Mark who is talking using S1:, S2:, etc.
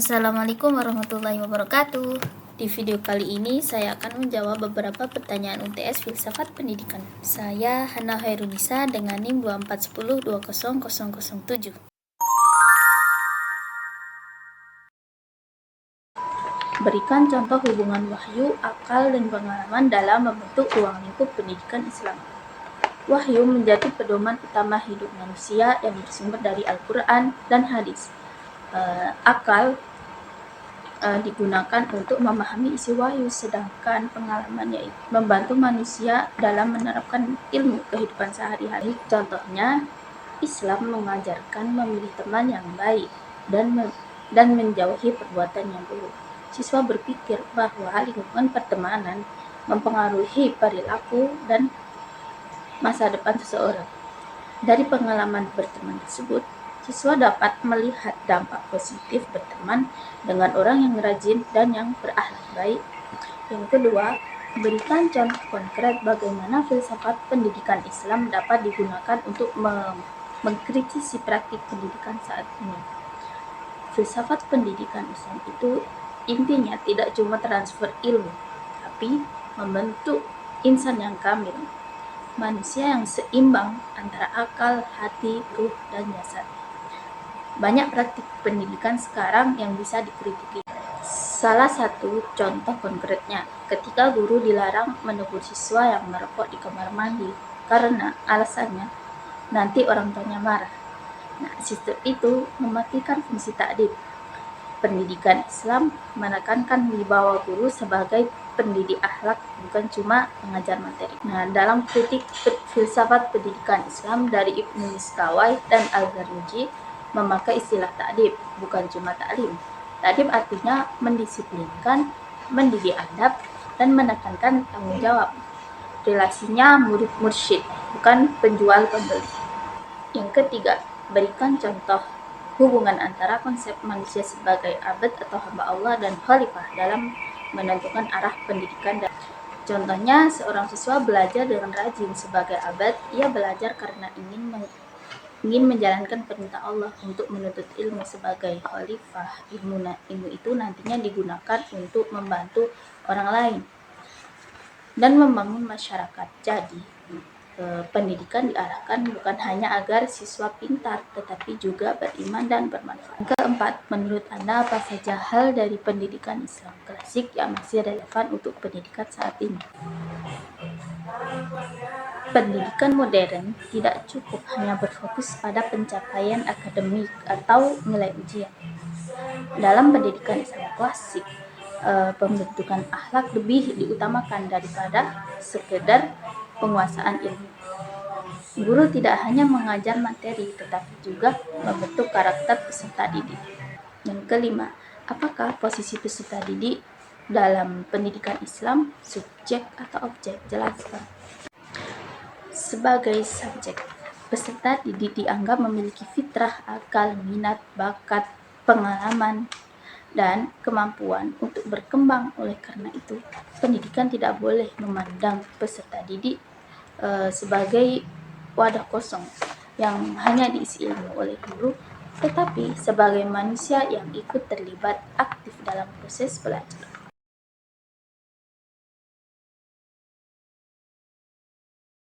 S1: Assalamualaikum warahmatullahi wabarakatuh. Di video kali ini saya akan menjawab beberapa pertanyaan UTS Filsafat Pendidikan. Saya Hana Hairunisa dengan NIM 2410200007. Berikan contoh hubungan wahyu, akal, dan pengalaman dalam membentuk ruang lingkup pendidikan Islam. Wahyu menjadi pedoman utama hidup manusia yang bersumber dari Al-Quran dan hadis. Akal digunakan untuk memahami isi wahyu, sedangkan pengalamannya membantu manusia dalam menerapkan ilmu kehidupan sehari-hari. Contohnya, Islam mengajarkan memilih teman yang baik dan menjauhi perbuatan yang buruk. Siswa berpikir bahwa lingkungan pertemanan mempengaruhi perilaku dan masa depan seseorang. Dari pengalaman berteman tersebut, siswa dapat melihat dampak positif berteman dengan orang yang rajin dan yang berakhlak baik. Yang kedua, berikan contoh konkret bagaimana filsafat pendidikan Islam dapat digunakan untuk mengkritisi praktik pendidikan saat ini. Filsafat pendidikan Islam itu intinya tidak cuma transfer ilmu, tapi membentuk insan yang kamil, manusia yang seimbang antara akal, hati, ruh, dan jasad. Banyak praktik pendidikan sekarang yang bisa dikritiki. Salah satu contoh konkretnya, ketika guru dilarang menegur siswa yang merokok di kamar mandi karena alasannya nanti orang tuanya marah. Nah, sistem itu mematikan fungsi ta'dib. Pendidikan Islam menekankan wibawa guru sebagai pendidik akhlak, bukan cuma pengajar materi. Nah, dalam kritik filsafat pendidikan Islam dari Ibnu Miskawai dan Al-Zarnuji memakai istilah ta'dib, bukan cuma ta'lim. Ta'dib artinya mendisiplinkan, mendidik adab, dan menekankan tanggung jawab. Relasinya murid-mursyid, bukan penjual-pembeli. Yang ketiga, berikan contoh hubungan antara konsep manusia sebagai abd atau hamba Allah dan khalifah dalam menentukan arah pendidikan. Contohnya, seorang siswa belajar dengan rajin sebagai abd. Ia belajar karena ingin menjalankan perintah Allah untuk menuntut ilmu. Sebagai khalifah, ilmu itu nantinya digunakan untuk membantu orang lain dan membangun masyarakat. Jadi, pendidikan diarahkan bukan hanya agar siswa pintar, tetapi juga beriman dan bermanfaat. Keempat, menurut Anda apa saja hal dari pendidikan Islam klasik yang masih relevan untuk pendidikan saat ini? Pendidikan modern tidak cukup hanya berfokus pada pencapaian akademik atau nilai ujian. Dalam pendidikan Islam klasik, pembentukan akhlak lebih diutamakan daripada sekedar penguasaan ilmu. Guru tidak hanya mengajar materi, tetapi juga membentuk karakter peserta didik. Yang kelima, apakah posisi peserta didik dalam pendidikan Islam, subjek atau objek? Jelaskan. Sebagai subjek, peserta didik dianggap memiliki fitrah, akal, minat, bakat, pengalaman, dan kemampuan untuk berkembang. Oleh karena itu, pendidikan tidak boleh memandang peserta didik sebagai wadah kosong yang hanya diisi ilmu oleh guru, tetapi sebagai manusia yang ikut terlibat aktif dalam proses belajar.